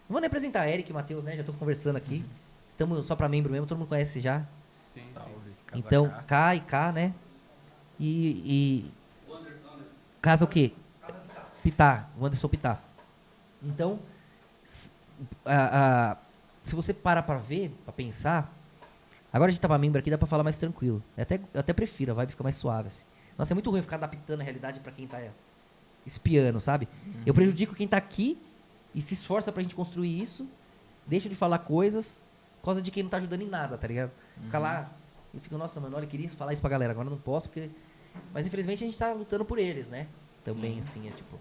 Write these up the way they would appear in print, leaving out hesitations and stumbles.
Não vou nem apresentar Eric e Matheus, né? Já tô conversando aqui. Estamos só pra membro mesmo, todo mundo conhece já. Sim, Salve, Então, Casa K. K e K, né? E casa o quê? Pitá, o Anderson Pitá. Então, s- se você parar pra ver, pra pensar, agora a gente tava membro aqui, dá pra falar mais tranquilo. Eu até prefiro, a vibe fica mais suave, assim. Nossa, é muito ruim ficar adaptando a realidade pra quem tá espiando, sabe? Eu prejudico quem tá aqui e se esforça pra gente construir isso, deixa de falar coisas por causa de quem não tá ajudando em nada, tá ligado? Fica lá e fica, nossa, mano, olha, eu queria falar isso pra galera, agora não posso, porque... Mas infelizmente a gente tá lutando por eles, né? Também, assim, é tipo...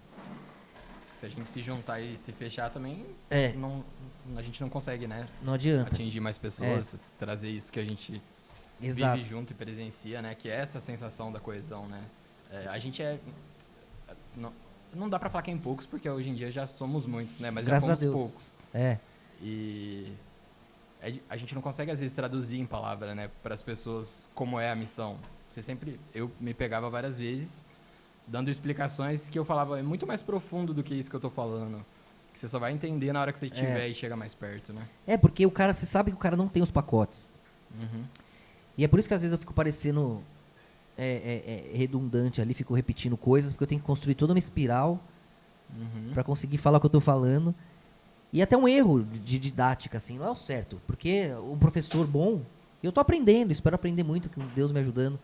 Se a gente se juntar e se fechar também, É, a gente não consegue, né? não adianta. Atingir mais pessoas, trazer isso que a gente Exato. vive junto e presencia, né? Que é essa sensação da coesão, né? A gente não dá pra falar que é em poucos, porque hoje em dia já somos muitos, né? Mas Graças já a fomos Deus. poucos. É, E a gente não consegue, às vezes, traduzir em palavra, né? Para as pessoas como é a missão. Eu me pegava várias vezes dando explicações que eu falava, é muito mais profundo do que isso que eu tô falando. Que você só vai entender na hora que você estiver e chega mais perto, né? porque o cara, você sabe que o cara não tem os pacotes. Uhum. E é por isso que às vezes eu fico parecendo redundante ali, fico repetindo coisas, porque eu tenho que construir toda uma espiral Uhum. pra conseguir falar o que eu tô falando. E até um erro de didática, assim, não é o certo. Porque um professor bom, eu tô aprendendo, espero aprender muito, com Deus me ajudando.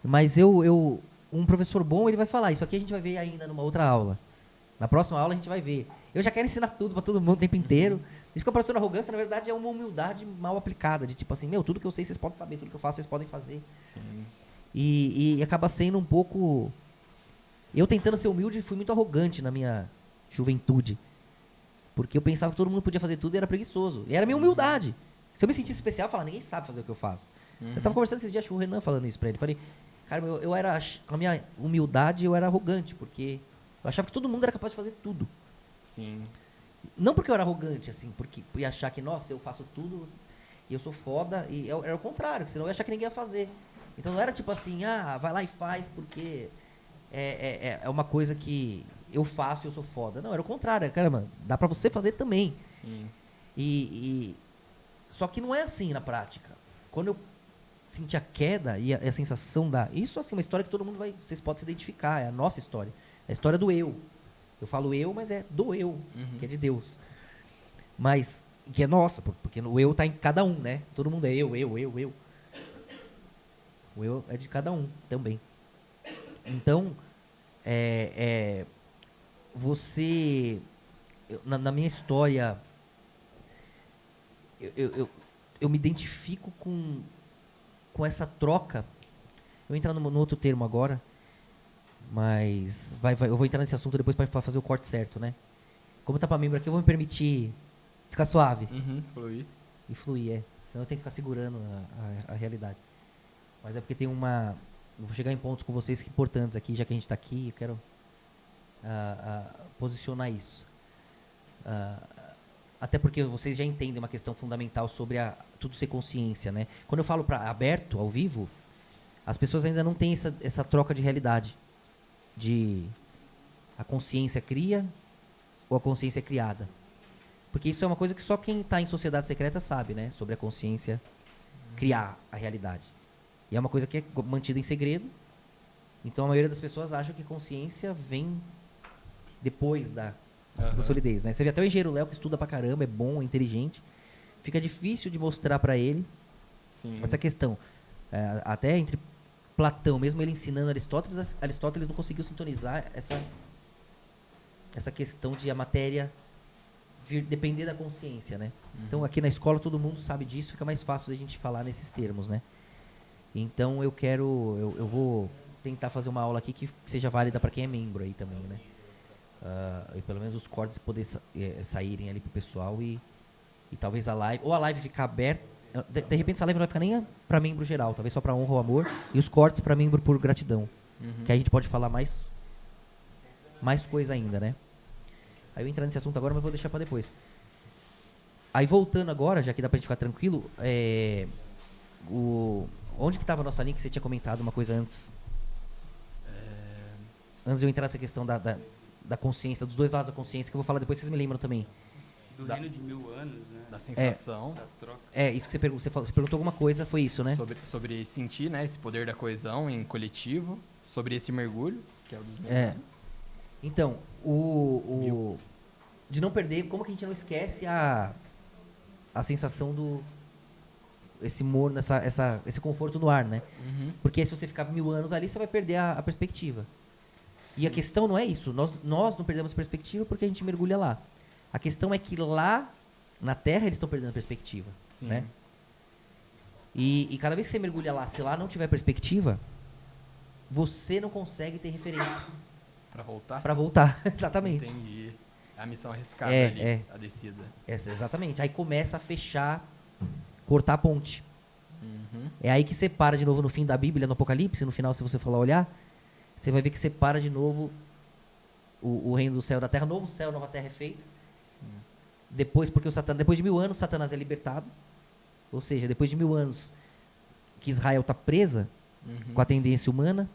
Mas um professor bom, ele vai falar, isso aqui a gente vai ver ainda numa outra aula. Na próxima aula a gente vai ver. Eu já quero ensinar tudo pra todo mundo o tempo inteiro. Isso fica parecendo arrogância, na verdade é uma humildade mal aplicada, de tipo assim, meu, tudo que eu sei vocês podem saber, tudo que eu faço vocês podem fazer. Sim. E acaba sendo um pouco... Eu tentando ser humilde, fui muito arrogante na minha juventude. Porque eu pensava que todo mundo podia fazer tudo e era preguiçoso. E era a minha humildade. Se eu me sentisse especial, eu falava, ninguém sabe fazer o que eu faço. Eu tava conversando esses dias com o Renan falando isso pra ele. Falei, cara, eu era, com a minha humildade, eu era arrogante, porque eu achava que todo mundo era capaz de fazer tudo. Sim. Não porque eu era arrogante, assim, porque ia achar que, nossa, eu faço tudo e eu sou foda. E era o contrário, que senão eu ia achar que ninguém ia fazer. Então não era tipo assim, vai lá e faz porque é uma coisa que eu faço e eu sou foda. Não, era o contrário. Caramba, dá pra você fazer também. Sim. Só que não é assim na prática. Quando eu senti a queda e a sensação da... Isso, assim, uma história que todo mundo vai... Vocês podem se identificar, é a nossa história. É a história do eu. Eu falo eu, mas é do eu, que é de Deus. Mas, que é nossa, porque o eu tá em cada um, né? Todo mundo é eu. O eu é de cada um também. Então, você... Na minha história, eu me identifico com essa troca. Eu vou entrar no outro termo agora, mas eu vou entrar nesse assunto depois para fazer o corte certo, né? Como tá para membro aqui, eu vou me permitir ficar suave Fluir. e fluir, senão eu tenho que ficar segurando a realidade. Mas é porque tem uma... Eu vou chegar em pontos com vocês importantes aqui, já que a gente tá aqui, eu quero posicionar isso. Até porque vocês já entendem uma questão fundamental sobre tudo ser consciência, né? Quando eu falo para aberto, ao vivo, as pessoas ainda não têm essa troca de realidade. De a consciência cria ou a consciência é criada. Porque isso é uma coisa que só quem está em sociedade secreta sabe, né? Sobre a consciência criar a realidade. E é uma coisa que é mantida em segredo. Então a maioria das pessoas acha que consciência vem depois da solidez, né? Você vê até o engenheiro Léo que estuda pra caramba, é bom, é inteligente. Fica difícil de mostrar pra ele essa questão. Até entre Platão, mesmo ele ensinando Aristóteles não conseguiu sintonizar essa questão de a matéria depender da consciência, né? Então aqui na escola todo mundo sabe disso, fica mais fácil da gente falar nesses termos, né? Então eu vou tentar fazer uma aula aqui que seja válida para quem é membro aí também, né? E pelo menos os cortes poder saírem ali pro pessoal e talvez a live ficar aberta. De repente essa live não vai ficar nem para membro geral, talvez só para honra ou amor, e os cortes para membro por gratidão. Que aí a gente pode falar mais coisa ainda, né? Aí eu vou entrar nesse assunto agora, mas vou deixar para depois. Aí voltando agora, já que dá pra gente ficar tranquilo, onde que tava a nossa linha que você tinha comentado uma coisa antes? Antes de eu entrar nessa questão da consciência, dos dois lados da consciência, que eu vou falar depois, vocês me lembram também. Do Da- reino de 1000 anos, né? Da sensação. Da troca. Isso que você perguntou alguma coisa, foi isso, né? Sobre sentir, né, esse poder da coesão em coletivo, sobre esse mergulho, que é o dos 1000 É. anos. Então, de não perder, como que a gente não esquece a sensação do esse morno, esse conforto no ar, né? Uhum. Porque se você ficar 1000 anos ali, você vai perder a perspectiva. E a questão não é isso. Nós não perdemos perspectiva porque a gente mergulha lá. A questão é que lá na Terra eles estão perdendo a perspectiva. Sim. Né? E cada vez que você mergulha lá, se lá não tiver perspectiva, você não consegue ter referência Pra voltar? para voltar. Exatamente. Entendi. É a missão arriscada É, ali, é. a descida. Exatamente. Aí começa a fechar, cortar a ponte. Uhum. É aí que separa de novo no fim da Bíblia, no Apocalipse, no final, se você for lá olhar, você vai ver que separa de novo o reino do céu e da terra. Novo céu, nova terra é feito. Sim. Depois, porque depois de 1000 anos, Satanás é libertado. Ou seja, depois de 1000 anos que Israel está presa Uhum. com a tendência humana,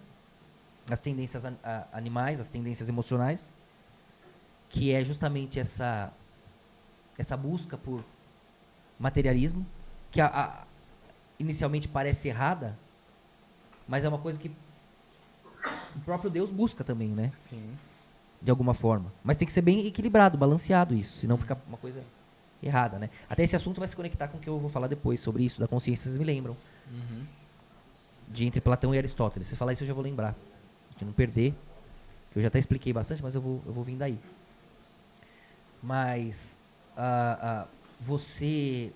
as tendências animais, as tendências emocionais, que é justamente essa busca por materialismo, que inicialmente parece errada, mas é uma coisa que o próprio Deus busca também, né? Sim. De alguma forma. Mas tem que ser bem equilibrado, balanceado isso, senão fica uma coisa errada, né? Até esse assunto vai se conectar com o que eu vou falar depois sobre isso, da consciência, vocês me lembram. Uhum. De entre Platão e Aristóteles. Se falar isso eu já vou lembrar. De não perder. Que eu já até expliquei bastante, mas eu vou vir daí. Mas você,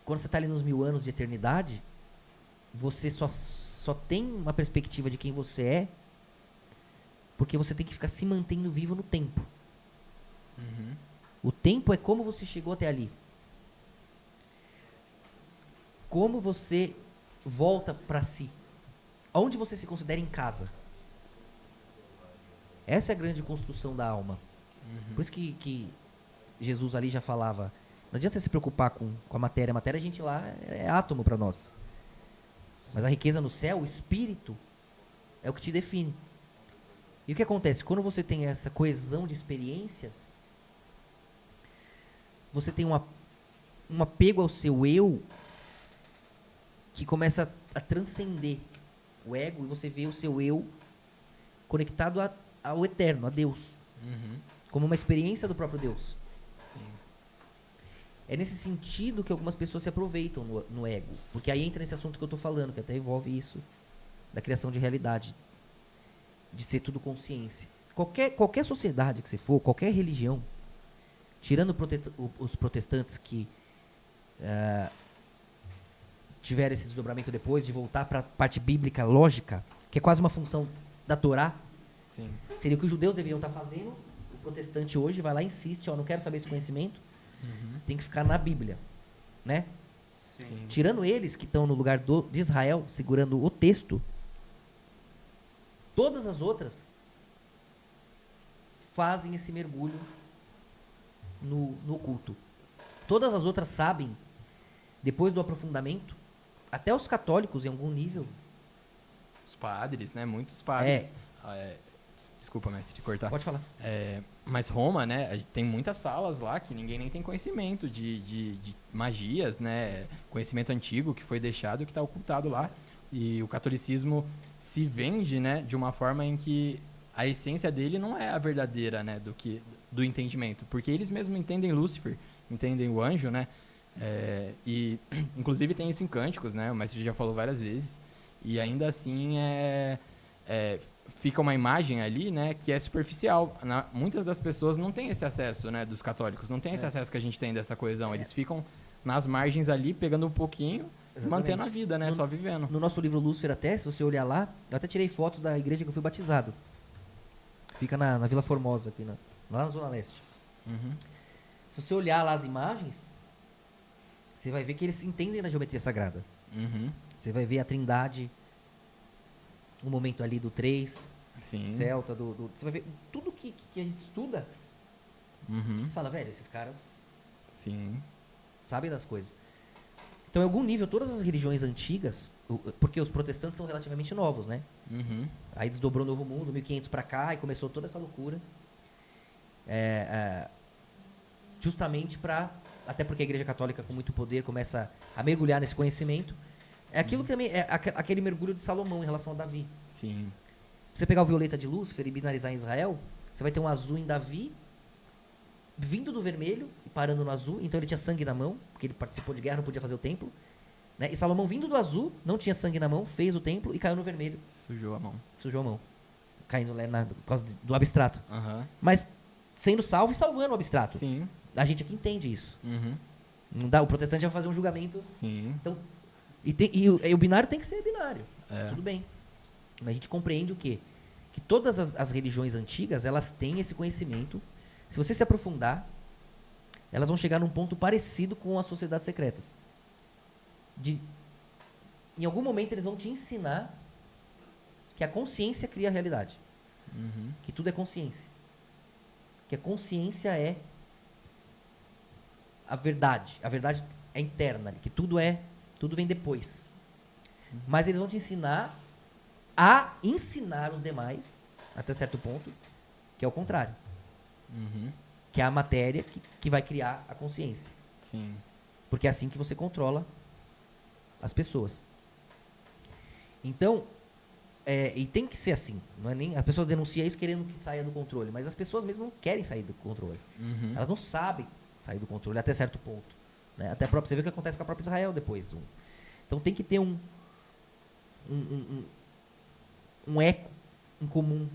quando você está ali nos 1000 anos de eternidade, você só tem uma perspectiva de quem você é, porque você tem que ficar se mantendo vivo no tempo. Uhum. O tempo é como você chegou até ali. Como você volta para si. Onde você se considera em casa. Essa é a grande construção da alma. Uhum. Por isso que Jesus ali já falava, não adianta você se preocupar com a matéria. A matéria, a gente lá é átomo para nós. Mas a riqueza no céu, o espírito, é o que te define. E o que acontece? Quando você tem essa coesão de experiências, você tem um apego ao seu eu que começa a transcender o ego e você vê o seu eu conectado ao eterno, a Deus, Uhum. como uma experiência do próprio Deus. Sim. É nesse sentido que algumas pessoas se aproveitam no ego, porque aí entra nesse assunto que eu estou falando, que até envolve isso, da criação de realidade, de ser tudo consciência. Qualquer sociedade que você for, qualquer religião, tirando os protestantes que tiveram esse desdobramento depois de voltar para a parte bíblica, lógica, que é quase uma função da Torá, Sim. seria o que os judeus deveriam estar fazendo. O protestante hoje vai lá e insiste, não quero saber esse conhecimento, Uhum. tem que ficar na Bíblia, né? Sim. Tirando eles que estão no lugar de Israel, segurando o texto, todas as outras fazem esse mergulho no culto. Todas as outras sabem, depois do aprofundamento, até os católicos em algum nível. Os padres, né? Muitos padres. Desculpa, mestre, te cortar. Pode falar. Mas Roma, né? Tem muitas salas lá que ninguém nem tem conhecimento de magias, né? Conhecimento antigo que foi deixado, que está ocultado lá. E o catolicismo se vende, né? De uma forma em que a essência dele não é a verdadeira, né? Do entendimento. Porque eles mesmos entendem Lúcifer, entendem o anjo, né? E inclusive tem isso em Cânticos, né? O mestre já falou várias vezes. E ainda assim fica uma imagem ali, né, que é superficial. Muitas das pessoas não têm esse acesso, né, dos católicos, não tem esse acesso que a gente tem dessa coesão. Eles ficam nas margens ali, pegando um pouquinho, Exatamente. mantendo a vida, né, só vivendo. No nosso livro Lúcifer até, se você olhar lá, eu até tirei fotos da igreja que eu fui batizado. Fica na Vila Formosa, aqui lá na Zona Leste. Uhum. Se você olhar lá as imagens, você vai ver que eles entendem da geometria sagrada. Uhum. Você vai ver a Trindade, o momento ali do 3, Sim. Celta, você vai ver tudo que a gente estuda. Uhum. Você fala, velho, esses caras Sim. sabem das coisas. Então, em algum nível, todas as religiões antigas, porque os protestantes são relativamente novos, né? Uhum. Aí desdobrou o Novo Mundo, 1500 pra cá, e começou toda essa loucura. Deixa justamente para, até porque a Igreja Católica com muito poder começa a mergulhar nesse conhecimento, é aquilo que também é aquele mergulho de Salomão em relação a Davi. Sim. Se você pegar o violeta de Lúcifer e binarizar em Israel, você vai ter um azul em Davi, vindo do vermelho e parando no azul. Então ele tinha sangue na mão, porque ele participou de guerra, não podia fazer o templo. Né? E Salomão vindo do azul, não tinha sangue na mão, fez o templo e caiu no vermelho. Sujou a mão. Sujou a mão. Caindo por causa do abstrato. Aham. Mas sendo salvo e salvando o abstrato. Sim. A gente aqui entende isso. Uhum. Não dá, o protestante vai fazer um julgamento. Sim. Então, e o binário tem que ser binário. É. Tudo bem. Mas a gente compreende o quê? Que todas as religiões antigas, elas têm esse conhecimento. Se você se aprofundar, elas vão chegar num ponto parecido com as sociedades secretas. Em algum momento eles vão te ensinar que a consciência cria a realidade. Uhum. Que tudo é consciência. Que a consciência é a verdade. A verdade é interna, que tudo vem depois. Mas eles vão te ensinar a ensinar os demais, até certo ponto, que é o contrário. Uhum. Que é a matéria que vai criar a consciência. Sim. Porque é assim que você controla as pessoas. Então, e tem que ser assim. Não é nem, as pessoas denunciam isso querendo que saia do controle, mas as pessoas mesmo não querem sair do controle. Uhum. Elas não sabem sair do controle até certo ponto. Né? Até você vê o que acontece com a própria Israel depois. Então tem que ter um eco em comum,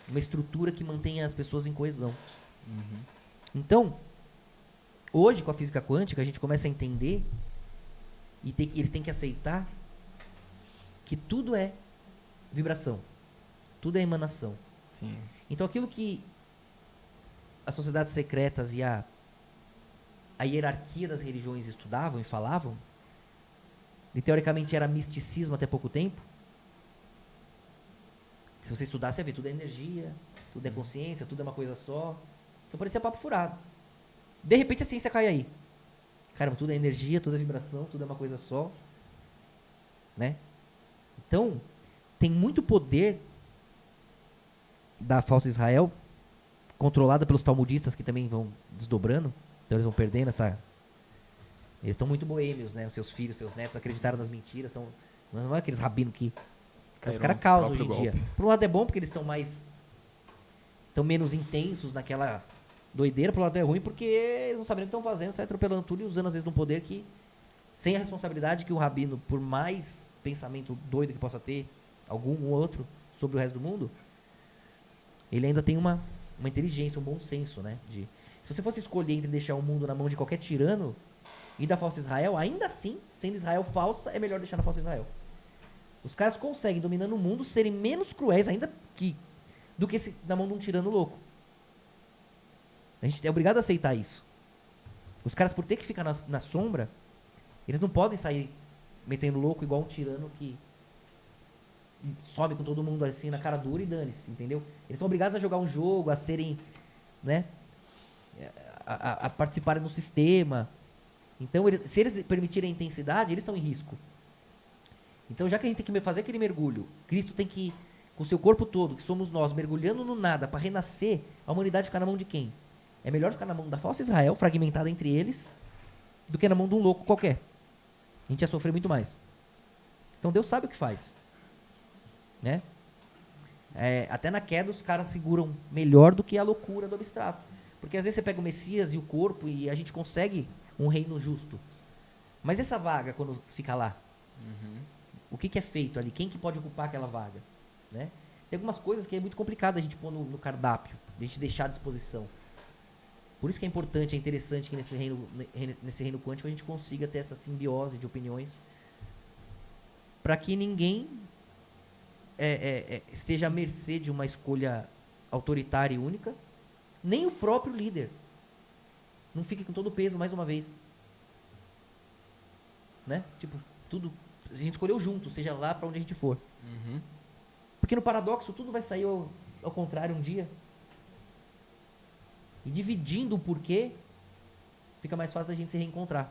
uma estrutura que mantenha as pessoas em coesão. Uhum. Então, hoje com a física quântica a gente começa a entender e eles têm que aceitar que tudo é vibração, tudo é emanação. Sim. Então aquilo que as sociedades secretas e a hierarquia das religiões estudavam e falavam, e teoricamente era misticismo até pouco tempo, se você estudar, você vê, tudo é energia, tudo é consciência, tudo é uma coisa só. Então parecia papo furado. De repente a ciência cai aí. Caramba, tudo é energia, tudo é vibração, tudo é uma coisa só. Né? Então, tem muito poder da falsa Israel, controlada pelos talmudistas que também vão desdobrando. Então eles vão perdendo essa... Eles estão muito boêmios, né? Os seus filhos, seus netos acreditaram nas mentiras. Não é aqueles rabinos que... Os caras causam hoje em dia. Por um lado é bom porque eles estão menos intensos naquela doideira. Por um lado é ruim porque eles não sabem o que estão fazendo. Sai atropelando tudo e usando às vezes um poder que... Sem a responsabilidade que o rabino, por mais pensamento doido que possa ter, algum ou outro, sobre o resto do mundo, ele ainda tem uma inteligência, um bom senso, né? Se você fosse escolher entre deixar o mundo na mão de qualquer tirano e da falsa Israel, ainda assim, sendo Israel falsa, é melhor deixar na falsa Israel. Os caras conseguem, dominando o mundo, serem menos cruéis ainda do que na mão de um tirano louco. A gente é obrigado a aceitar isso. Os caras, por ter que ficar na sombra, eles não podem sair metendo louco igual um tirano que sobe com todo mundo assim na cara dura e dane-se, entendeu? Eles são obrigados a jogar um jogo, a serem, né, a participarem do sistema. Então, se eles permitirem a intensidade, eles estão em risco. Então, já que a gente tem que fazer aquele mergulho, Cristo tem que, com o seu corpo todo, que somos nós, mergulhando no nada para renascer, a humanidade ficar na mão de quem? É melhor ficar na mão da falsa Israel, fragmentada entre eles, do que na mão de um louco qualquer. A gente ia sofrer muito mais. Então, Deus sabe o que faz. Né? Até na queda os caras seguram melhor do que a loucura do abstrato. Porque às vezes você pega o Messias e o corpo e a gente consegue um reino justo. Mas essa vaga, quando fica lá, o que é feito ali? Quem que pode ocupar aquela vaga? Né? Tem algumas coisas que é muito complicado a gente pôr no cardápio, a gente deixar à disposição. Por isso que é importante, é interessante que nesse reino quântico a gente consiga ter essa simbiose de opiniões para que ninguém esteja à mercê de uma escolha autoritária e única, nem o próprio líder não fique com todo o peso mais uma vez. Né? Tipo, tudo a gente escolheu junto, seja lá para onde a gente for. Porque no paradoxo tudo vai sair ao contrário um dia. E dividindo o porquê, fica mais fácil da gente se reencontrar.